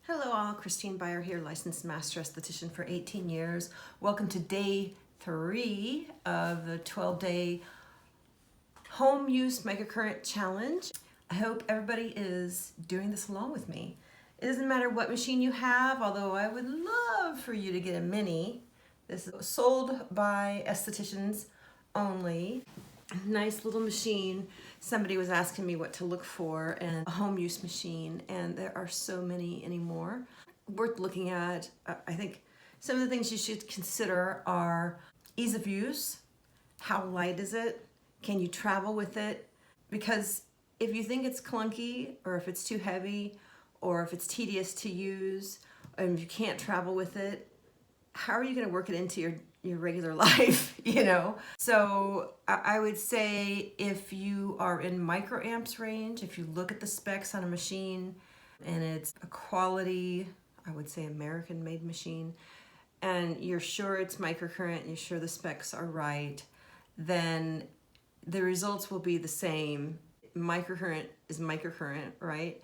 Hello all, Christine Byer here, licensed master esthetician for 18 years. Welcome to day 3 of the 12-day home use microcurrent challenge. I hope everybody is doing this along with me. It doesn't matter what machine you have, although I would love for you to get a mini. This is sold by estheticians only. Nice little machine. Somebody was asking me what to look for in a home use machine, and there are so many anymore. Worth looking at. I think some of the things you should consider are ease of use. How light is it? Can you travel with it? Because if you think it's clunky, or if it's too heavy, or if it's tedious to use, and if you can't travel with it, how are you going to work it into your regular life, you know? So I would say if you are in microamps range, if you look at the specs on a machine and it's a quality, I would say American made machine, and you're sure it's microcurrent, you're sure the specs are right, then the results will be the same. Microcurrent is microcurrent, right?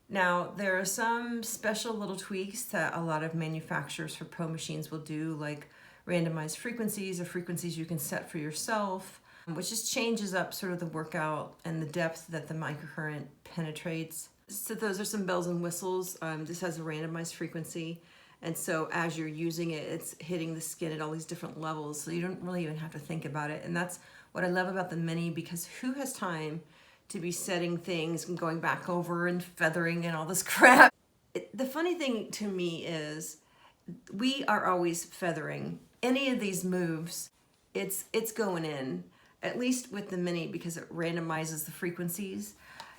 Now, there are some special little tweaks that a lot of manufacturers for pro machines will do, like randomized frequencies or frequencies you can set for yourself, which just changes up sort of the workout and the depth that the microcurrent penetrates. So those are some bells and whistles. This has a randomized frequency, and so as you're using it, it's hitting the skin at all these different levels, so you don't really even have to think about it. And that's what I love about the Mini, because who has time to be setting things and going back over and feathering and all this crap? The funny thing to me is we are always feathering. Any of these moves, it's going in, at least with the Mini, because it randomizes the frequencies.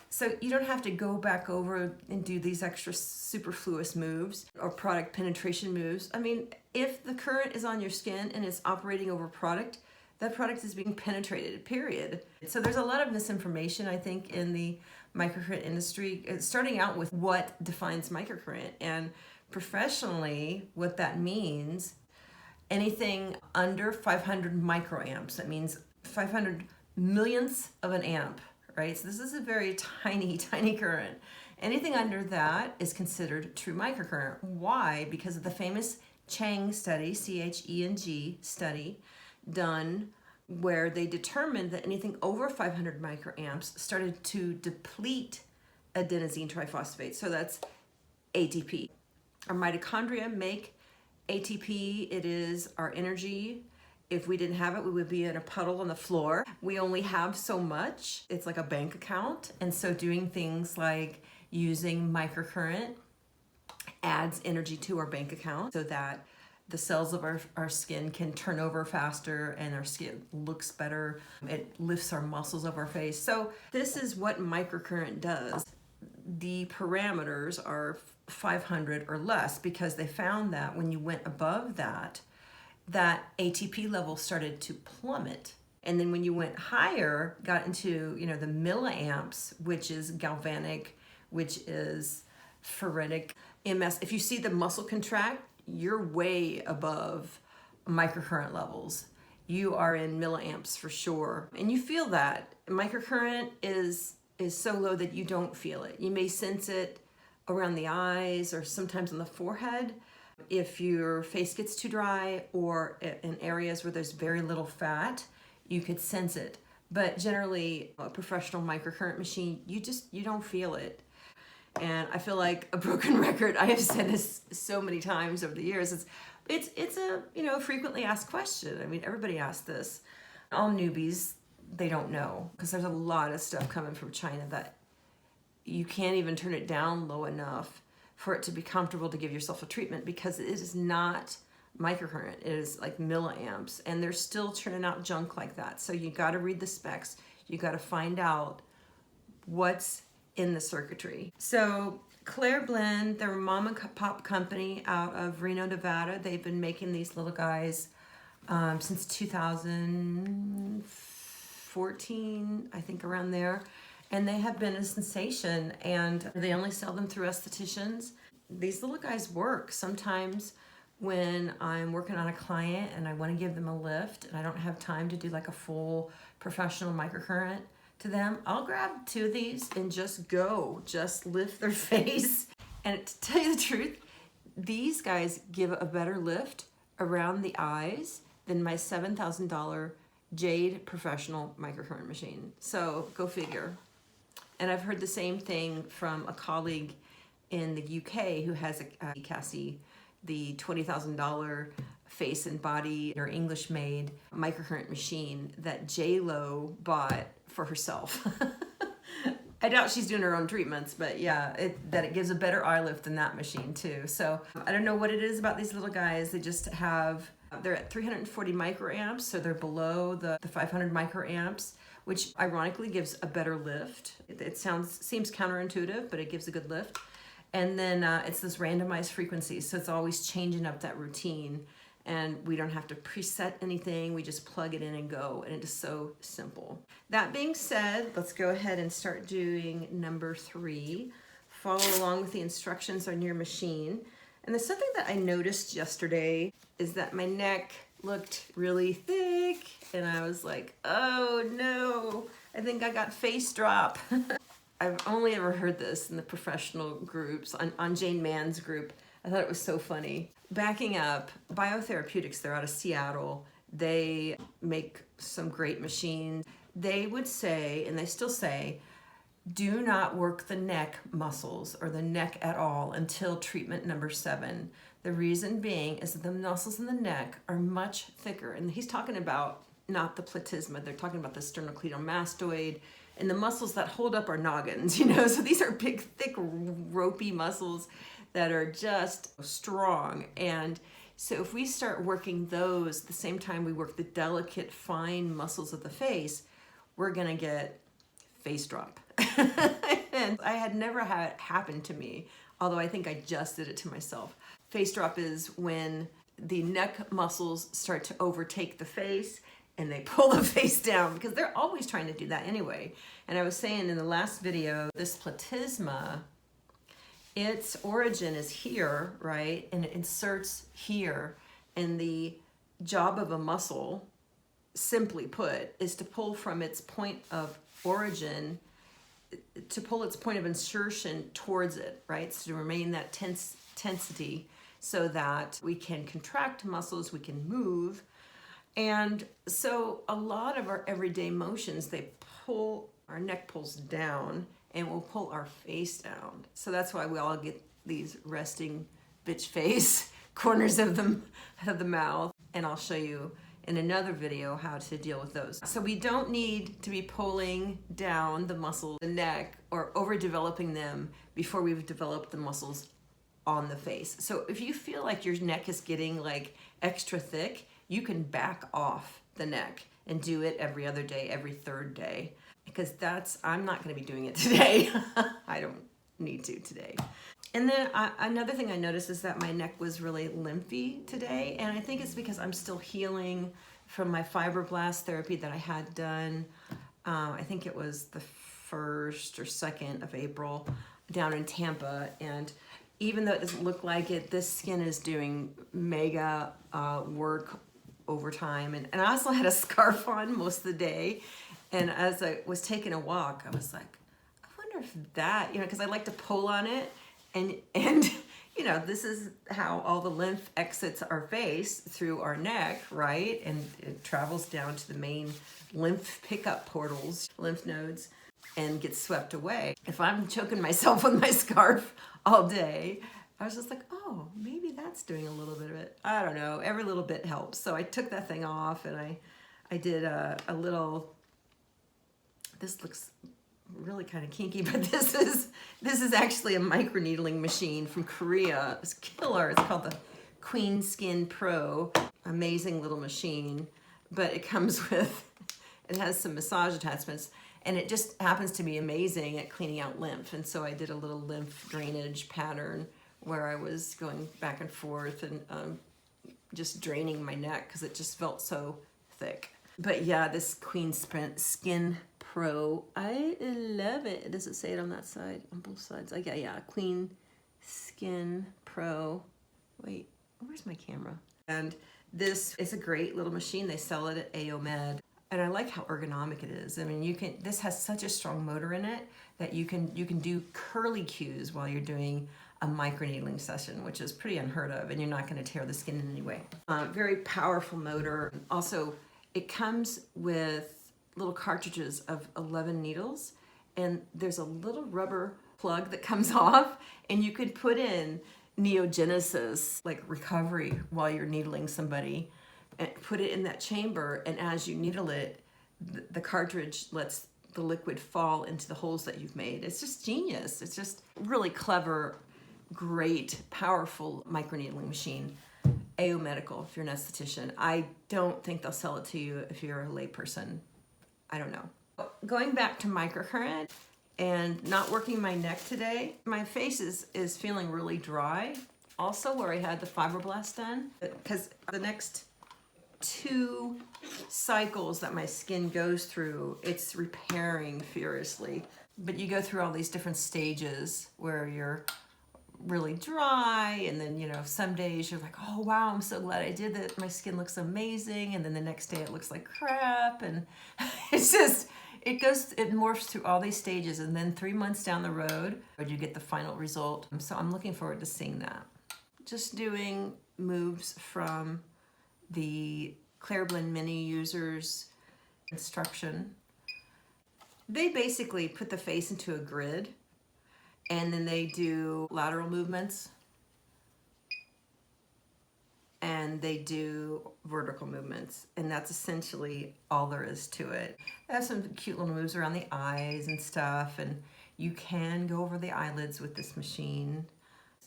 So you don't have to go back over and do these extra superfluous moves or product penetration moves. I mean, if the current is on your skin and it's operating over product, that product is being penetrated, period. So there's a lot of misinformation, I think, in the microcurrent industry, starting out with what defines microcurrent, and professionally, what that means. Anything under 500 microamps, that means 500 millionths of an amp, right? So this is a very tiny, tiny current. Anything under that is considered true microcurrent. Why? Because of the famous Cheng study, C-H-E-N-G study, done where they determined that anything over 500 microamps started to deplete adenosine triphosphate. So that's ATP. Our mitochondria make ATP. It is our energy. If we didn't have it, we would be in a puddle on the floor. We only have so much. It's like a bank account. And so doing things like using microcurrent adds energy to our bank account so that the cells of our skin can turn over faster and our skin looks better. It lifts our muscles of our face. So this is what microcurrent does. The parameters are 500 or less, because they found that when you went above that, that ATP level started to plummet. And then when you went higher, got into, you know, the milliamps, which is galvanic, which is ferritic, MS. If you see the muscle contract, you're way above microcurrent levels. You are in milliamps for sure. And you feel that. Microcurrent is so low that you don't feel it. You may sense it around the eyes or sometimes on the forehead if your face gets too dry, or in areas where there's very little fat, you could sense it. But generally, a professional microcurrent machine, you don't feel it. And I feel like a broken record. I have said this so many times over the years. It's a frequently asked question. I mean, everybody asks this. All newbies, they don't know, because there's a lot of stuff coming from China that you can't even turn it down low enough for it to be comfortable to give yourself a treatment, because it is not microcurrent. It is like milliamps, and they're still churning out junk like that. So you got to read the specs. You got to find out what's in the circuitry. So Clareblend, they're a mom and pop company out of Reno, Nevada. They've been making these little guys since 2014, I think, around there. And they have been a sensation, and they only sell them through estheticians. These little guys work. Sometimes when I'm working on a client and I want to give them a lift and I don't have time to do like a full professional microcurrent to them, I'll grab 2 of these and just lift their face And to tell you the truth, these guys give a better lift around the eyes than my $7,000 Jade Professional Microcurrent machine. So go figure. And I've heard the same thing from a colleague in the UK who has a Cassie, the $20,000 face and body or English made microcurrent machine that J-Lo bought for herself. I doubt she's doing her own treatments, but yeah, it gives a better eye lift than that machine too. So I don't know what it is about these little guys. They just have, they're at 340 microamps, so they're below the 500 microamps, which ironically gives a better lift. It seems counterintuitive, but it gives a good lift. And then it's this randomized frequency, so it's always changing up that routine. And we don't have to preset anything, we just plug it in and go, and it is so simple. That being said, let's go ahead and start doing number 3. Follow along with the instructions on your machine. And there's something that I noticed yesterday is that my neck looked really thick, and I was like, oh no, I think I got face drop. I've only ever heard this in the professional groups, on Jane Mann's group. I thought it was so funny. Backing up, Biotherapeutics, they're out of Seattle. They make some great machines. They would say, and they still say, do not work the neck muscles or the neck at all until treatment number 7. The reason being is that the muscles in the neck are much thicker. And he's talking about not the platysma, they're talking about the sternocleidomastoid and the muscles that hold up our noggins, you know? So these are big, thick, ropey muscles that are just strong. And so if we start working those the same time we work the delicate, fine muscles of the face, we're gonna get face drop. And I had never had it happen to me, although I think I just did it to myself. Face drop is when the neck muscles start to overtake the face and they pull the face down, because they're always trying to do that anyway. And I was saying in the last video, this platysma, its origin is here, right? And it inserts here. And the job of a muscle, simply put, is to pull from its point of origin, to pull its point of insertion towards it, right? So to remain that tensity so that we can contract muscles, we can move. And so a lot of our everyday motions, they pull, our neck pulls down, and we'll pull our face down. So that's why we all get these resting bitch face corners of the mouth. And I'll show you in another video how to deal with those. So we don't need to be pulling down the muscle, the neck, or overdeveloping them before we've developed the muscles on the face. So if you feel like your neck is getting like extra thick, you can back off the neck and do it every other day, every third day. Because I'm not gonna be doing it today. I don't need to today. And then another thing I noticed is that my neck was really lymphy today. And I think it's because I'm still healing from my fibroblast therapy that I had done. I think it was the 1st or 2nd of April down in Tampa. And even though it doesn't look like it, this skin is doing mega work over time. And I also had a scarf on most of the day. And as I was taking a walk, I was like, I wonder if that, because I like to pull on it. And this is how all the lymph exits our face through our neck, right? And it travels down to the main lymph pickup portals, lymph nodes, and gets swept away. If I'm choking myself with my scarf all day, I was just like, oh, maybe that's doing a little bit of it. I don't know, every little bit helps. So I took that thing off and I did a little, this looks really kind of kinky, but this is actually a microneedling machine from Korea. It's killer. It's called the Queen Skin Pro. Amazing little machine, but it comes with, it has some massage attachments, and it just happens to be amazing at cleaning out lymph. And so I did a little lymph drainage pattern where I was going back and forth and just draining my neck because it just felt so thick. But yeah, this Queen Skin Pro, I love it. Does it say it on that side? On both sides? Yeah, Queen Skin Pro. Wait, where's my camera? And this is a great little machine. They sell it at AOMed. And I like how ergonomic it is. I mean, this has such a strong motor in it that you can do curly cues while you're doing a microneedling session, which is pretty unheard of, and you're not going to tear the skin in any way. Very powerful motor. Also, it comes with little cartridges of 11 needles, and there's a little rubber plug that comes off, and you could put in neogenesis, like recovery, while you're needling somebody, and put it in that chamber, and as you needle it, the cartridge lets the liquid fall into the holes that you've made. It's just genius. It's just really clever, great, powerful microneedling machine. AO Medical, if you're an esthetician. I don't think they'll sell it to you if you're a layperson. I don't know. Going back to microcurrent and not working my neck today, my face is feeling really dry. Also where I had the fibroblast done, because the next 2 cycles that my skin goes through, it's repairing furiously. But you go through all these different stages where you're really dry, and then, you know, some days you're like, oh wow, I'm so glad I did that, my skin looks amazing, and then the next day it looks like crap, and it's just, it morphs through all these stages, and then 3 months down the road you get the final result. So I'm looking forward to seeing that. Just doing moves from the Clareblend mini users instruction. They basically put the face into a grid, and then they do lateral movements, and they do vertical movements, and that's essentially all there is to it. They have some cute little moves around the eyes and stuff, and you can go over the eyelids with this machine.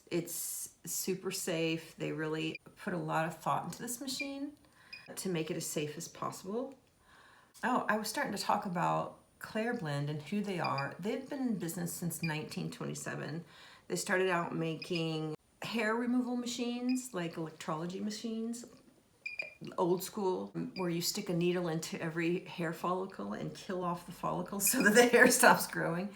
It's super safe. They really put a lot of thought into this machine to make it as safe as possible. Oh, I was starting to talk about Clareblend and who they are. They've been in business since 1927. They started out making hair removal machines, like electrology machines, old school, where you stick a needle into every hair follicle and kill off the follicle so that the hair stops growing.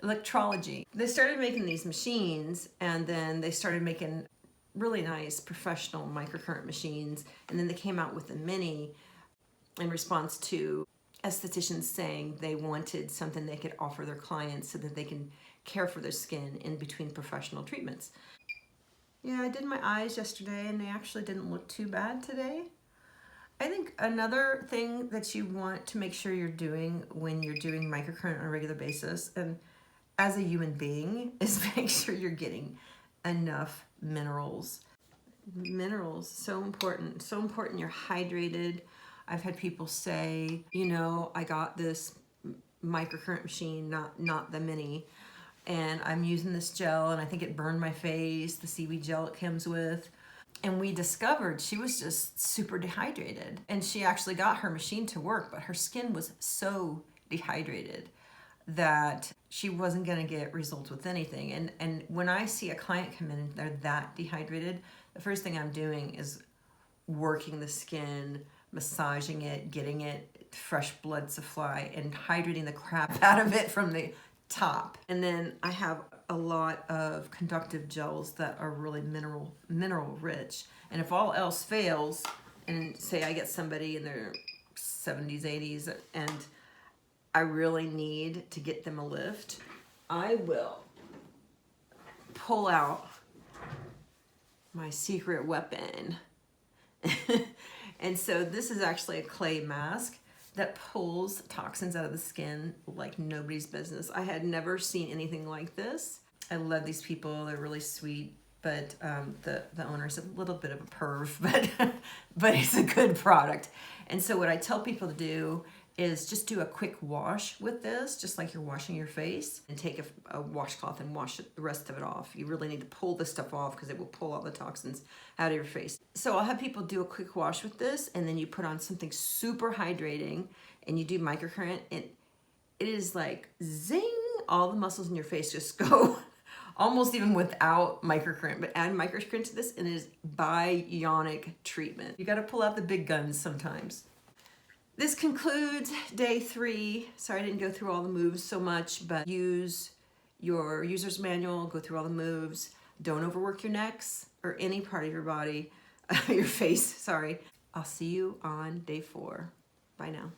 Electrology. They started making these machines, and then they started making really nice professional microcurrent machines, and then they came out with the mini in response to estheticians saying they wanted something they could offer their clients so that they can care for their skin in between professional treatments. Yeah, I did my eyes yesterday, and they actually didn't look too bad today. I think another thing that you want to make sure you're doing when you're doing microcurrent on a regular basis, and as a human being, is make sure you're getting enough minerals. Minerals, so important. So important you're hydrated. I've had people say, you know, I got this microcurrent machine, not the mini, and I'm using this gel, and I think it burned my face, the seaweed gel it comes with. And we discovered she was just super dehydrated. And she actually got her machine to work, but her skin was so dehydrated that she wasn't gonna get results with anything. And when I see a client come in and they're that dehydrated, the first thing I'm doing is working the skin, massaging it, getting it fresh blood supply, and hydrating the crap out of it from the top. And then I have a lot of conductive gels that are really mineral rich. And if all else fails, and say I get somebody in their 70s, 80s, and I really need to get them a lift, I will pull out my secret weapon. And so this is actually a clay mask that pulls toxins out of the skin like nobody's business. I had never seen anything like this. I love these people, they're really sweet, but the owner's a little bit of a perv, but it's a good product. And so what I tell people to do is just do a quick wash with this, just like you're washing your face, and take a washcloth and wash the rest of it off. You really need to pull this stuff off because it will pull all the toxins out of your face. So I'll have people do a quick wash with this, and then you put on something super hydrating, and you do microcurrent, and it is like zing, all the muscles in your face just go almost even without microcurrent, but add microcurrent to this and it is bionic treatment. You gotta pull out the big guns sometimes. This concludes day 3. Sorry I didn't go through all the moves so much, but use your user's manual, go through all the moves. Don't overwork your necks or any part of your body, your face, sorry. I'll see you on day 4. Bye now.